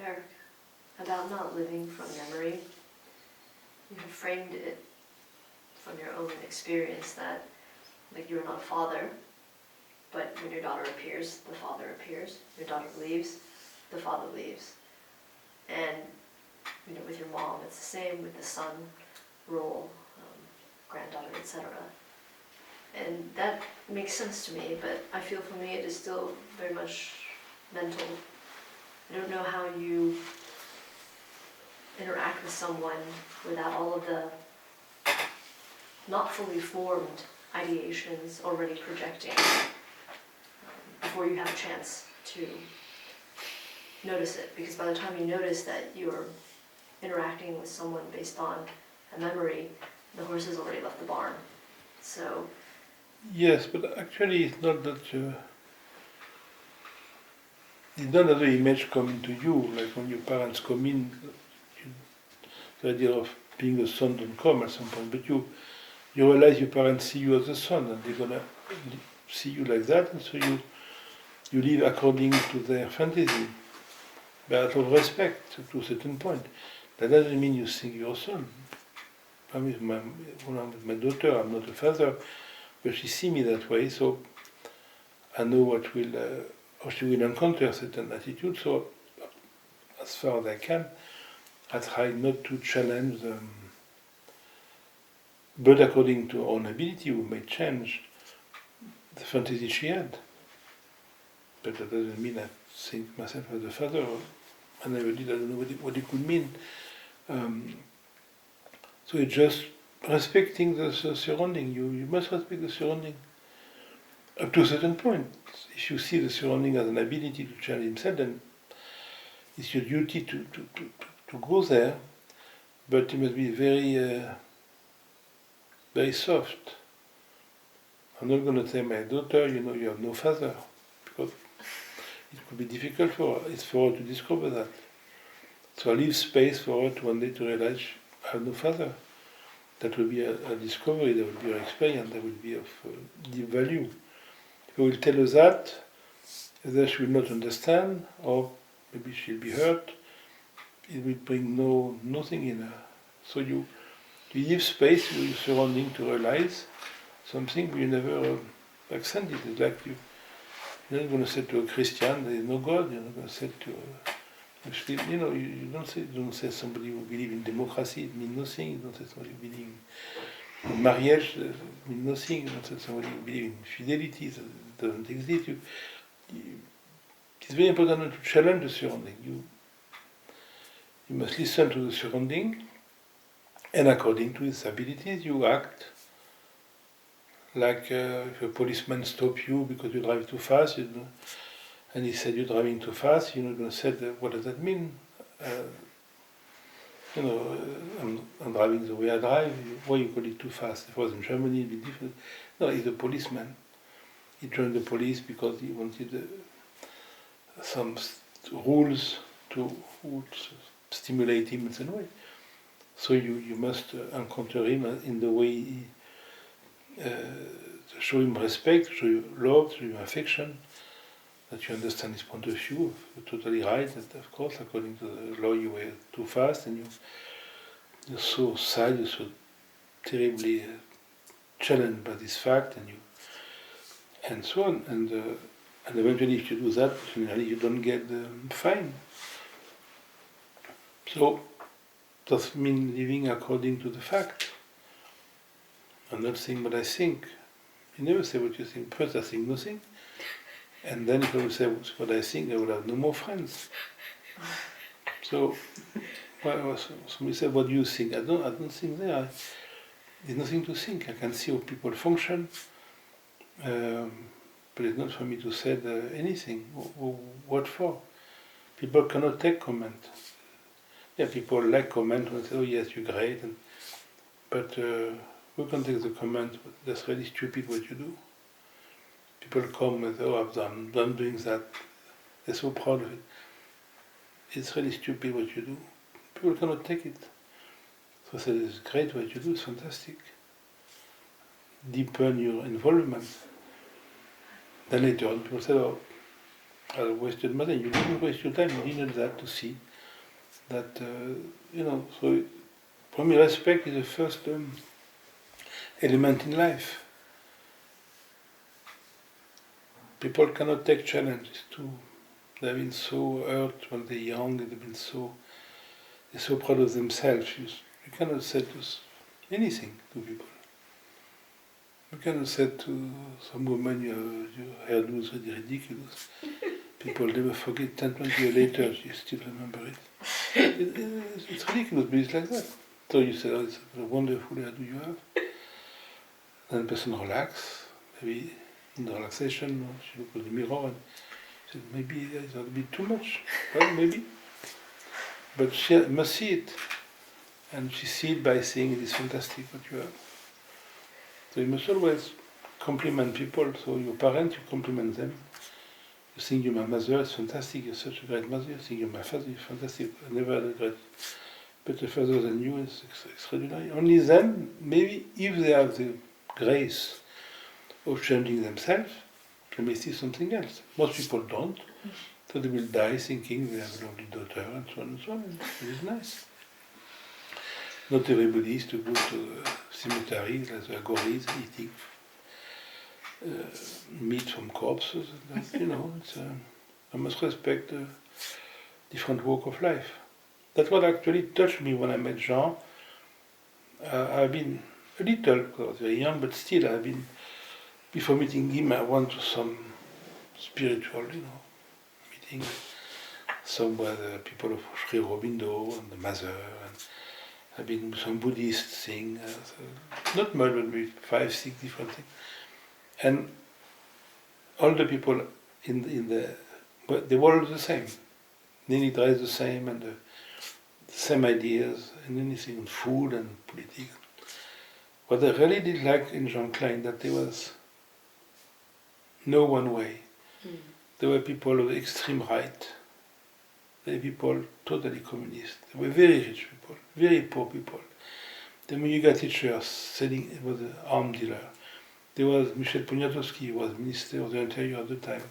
Eric, about not living from memory. You have framed it from your own experience that, like, you're not a father, but when your daughter appears, the father appears. Your daughter leaves, the father leaves. And, you know, with your mom, it's the same with the son role, granddaughter, etc. And that makes sense to me, but I feel for me it is still very much mental. I don't know how you interact with someone without all of the not fully formed ideations already projecting before you have a chance to notice it. Because by the time you notice that you're interacting with someone based on a memory, the horse has already left the barn. So yes, but actually it's not that the image coming to you, like when your parents come in, the idea of being a son don't come at some point, but you realize your parents see you as a son and they're gonna see you like that, and so you live according to their fantasy, but out of respect to a certain point. That doesn't mean you think you're a son. I mean, when I'm with my daughter, I'm not a father, but she sees me that way, so I know what will, or she will encounter a certain attitude, so as far as I can, I try not to challenge them. But according to our own ability, we may change the fantasy she had. But that doesn't mean I think myself as a father. I never did, I don't know what it could mean. So it's just respecting the surrounding. You must respect the surrounding. Up to a certain point. If you see the surrounding as an ability to challenge himself, then it's your duty to go there, but you must be very, very soft. I'm not going to tell my daughter, you know, you have no father, because it could be difficult for her to discover that. So I leave space for her to one day to realize I have no father. That will be a discovery, that will be an experience, that will be of deep value. If I will tell her that, either she will not understand, or maybe she'll be hurt. It will bring nothing in her. So you leave space for your surrounding to realize something, but you never accent it. It's like you're not going to say to a Christian, there is no God. You're not going to say to you know, you don't say somebody who believes in democracy, it means nothing. You don't say somebody who believes in marriage, it means nothing. You don't say somebody who believes in fidelity, it doesn't exist. It's very important not to challenge the surrounding. You must listen to the surrounding, and according to his abilities, you act. Like if a policeman stops you because you drive too fast, and he said you're driving too fast, you're not going to say, what does that mean? You know, I'm driving the way I drive, why you call it too fast? If it was in Germany, it'd be different. No, he's a policeman. He joined the police because he wanted some rules to stimulate him in some way. So you must encounter him in the way show him respect, show you love, show him affection, that you understand his point of view. You're totally right, that of course, according to the law, you were too fast and you're so sad, you're so terribly challenged by this fact, and so on. And eventually, if you do that, generally you don't get the fine. So, does mean living according to the fact. I'm not saying what I think. You never say what you think. First I think nothing, and then if I would say what I think, I would have no more friends. So, somebody said, what do you think? I don't think there. There's nothing to think. I can see how people function, but it's not for me to say anything. What for? People cannot take comment. Yeah, people like comment and say, oh yes, you're great, but we can take the comment, that's really stupid what you do. People come and say, oh, I'm doing that. They're so proud of it. It's really stupid what you do. People cannot take it. So I said, it's great what you do, it's fantastic. Deepen your involvement. Then later on, people said, oh, I wasted my time. You didn't waste your time, you didn't have that to see That, so for me, respect is the first element in life. People cannot take challenges too. They've been so hurt when they're young, they're so proud of themselves. You cannot say anything to people. You cannot say to some woman your hairdo is really ridiculous. People never forget, 10, 20 years later, you still remember it. It's ridiculous, but it's like that. So you say, oh, it's a wonderful hairdo you have. Then the person relax, maybe in the relaxation, she looks at the mirror and says, maybe it's a bit too much. Well, maybe. But she must see it. And she sees it by saying it is fantastic what you have. So you must always compliment people. So your parents, you compliment them. You think you're my mother, it's fantastic, you're such a great mother. You think you're my father, you're fantastic. I never had a better father than you, it's extraordinary. Only then, maybe if they have the grace of changing themselves, they may see something else. Most people don't. So they will die thinking they have a lovely daughter and so on and so on. And it is nice. Not everybody is to go to a cemetery, like the gorillas eating meat from corpses. It's I must respect the different walk of life. That's what actually touched me when I met Jean. I've been a little, because I was very young, but still I've been, before meeting him, I went to some spiritual, meeting, somewhere the people of Sri Aurobindo and the Mother, and I've been to some Buddhist thing, not much, but maybe 5, 6 different things. And all the people they were all the same. Nearly dressed the same, and the same ideas, and anything on food and politics. What I really did like in Jean Klein, that there was no one way. There were people of the extreme right. There were people totally communist. There were very rich people, very poor people. The yoga teacher selling, was an arm dealer. There was Michel Poniatowski, who was Minister of the Interior at the time.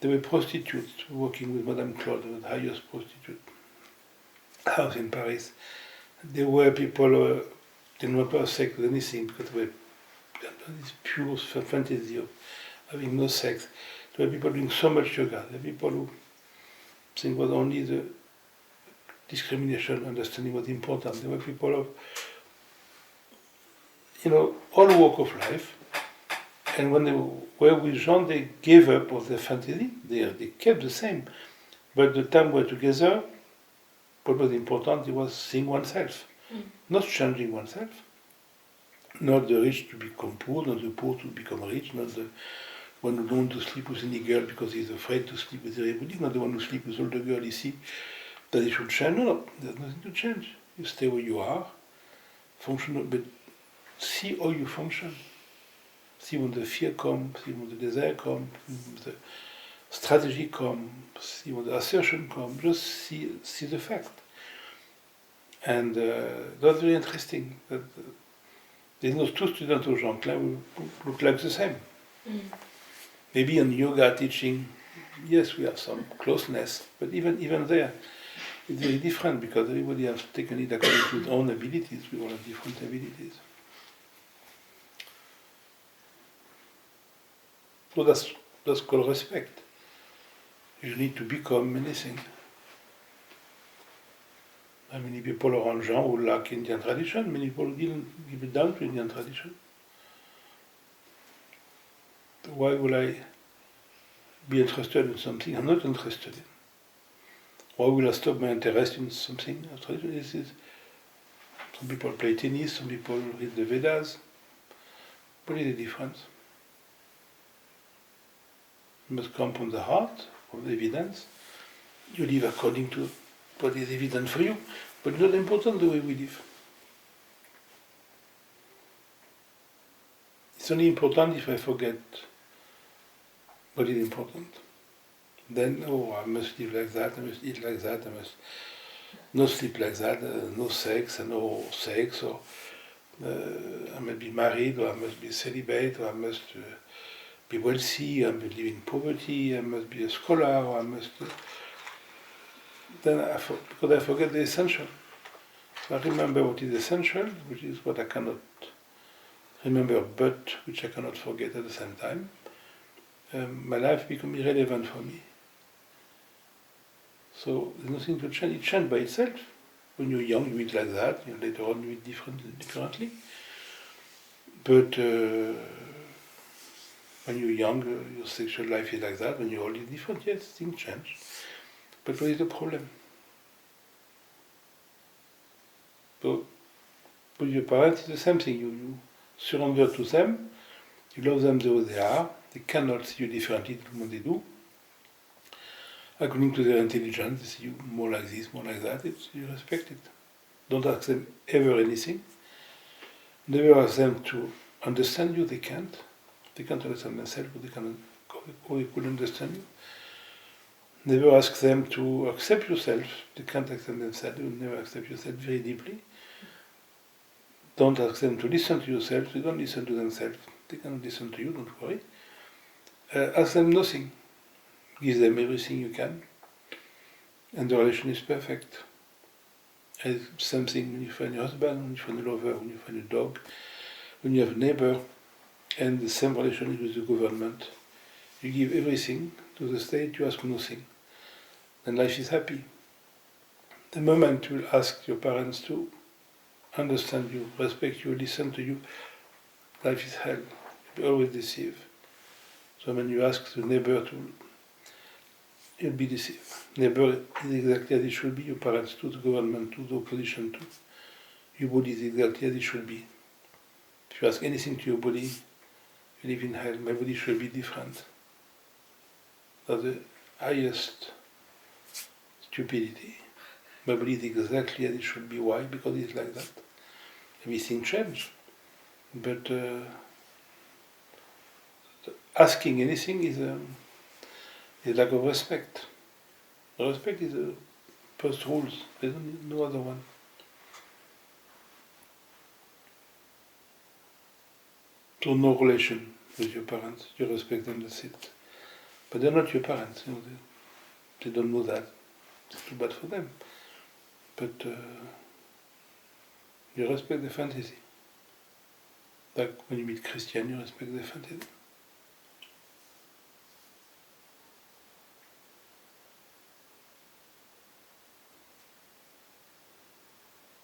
There were prostitutes working with Madame Claude, the highest prostitute house in Paris. There were people who didn't want to have sex with anything because they were this pure fantasy of having no sex. There were people doing so much yoga. There were people who think was only the discrimination, understanding was important. There were people of, all walk of life. And when they were with Jean, they gave up of their fantasy. They kept the same. But the time we were together, what was important, it was seeing oneself. Not changing oneself. Not the rich to become poor, not the poor to become rich, not the one who don't want to sleep with any girl because he's afraid to sleep with everybody, not the one who sleeps with all the girls he sees, that he should change. No, there's nothing to change. You stay where you are, function, but see how you function. See when the fear comes, see when the desire comes, when the strategy comes, see when the assertion comes, just see the fact. And that's very interesting. That there's no two students of Jean Klein who look like the same. Maybe in yoga teaching, yes, we have some closeness, but even there, it's very different because everybody has taken it according to his own abilities. We all have different abilities. So that's called respect. You need to become anything. Many people around Jean who like Indian tradition, many people didn't give it down to Indian tradition. Why would I be interested in something I'm not interested in? Why will I stop my interest in something? Some people play tennis, some people read the Vedas. What is the difference? It must come from the heart, from the evidence. You live according to what is evident for you, but it's not important the way we live. It's only important if I forget what is important. Then, I must live like that, I must eat like that, I must not sleep like that, no sex, or I must be married, or I must be celibate, or I must be wealthy, I must live in poverty, I must be a scholar, or I must... then because I forget the essential. So I remember what is essential, which is what I cannot remember, but which I cannot forget at the same time. My life becomes irrelevant for me. So there's nothing to change. It changes by itself. When you're young, you eat like that. Later on, you eat differently. But when you're young, your sexual life is like that. When you're old, it's different. Yes, things change. But what is the problem? So with your parents, it's the same thing. You surrender to them. You love them the way they are. They cannot see you differently than they do. According to their intelligence, they see you more like this, more like that. You respect it. Don't ask them ever anything. Never ask them to understand you. They can't. They can't understand themselves, but they could understand you. Never ask them to accept yourself. They can't accept themselves. They will never accept yourself very deeply. Don't ask them to listen to yourself. They don't listen to themselves. They cannot listen to you. Don't worry. Ask them nothing. Give them everything you can, and the relation is perfect. And same thing when you find your husband, when you find a lover, when you find a dog, when you have a neighbor, and the same relation with the government. You give everything to the state, you ask nothing. Then life is happy. The moment you will ask your parents to understand you, respect you, listen to you, life is hell. You'll be always deceived. So when you ask the neighbor to, you'll be deceived. Neighbor is exactly as it should be, your parents too, the government too, the opposition too. Your body is exactly as it should be. If you ask anything to your body, you live in hell. My body should be different. That's the highest stupidity. My body is exactly as it should be. Why? Because it's like that. Everything changes. But asking anything is a lack of respect. Respect is the first rules. There's no other one. So no relation with your parents. You respect them, that's it. But they're not your parents. They don't know that. It's too bad for them. But you respect the fantasy. Like when you meet Christian, you respect the fantasy.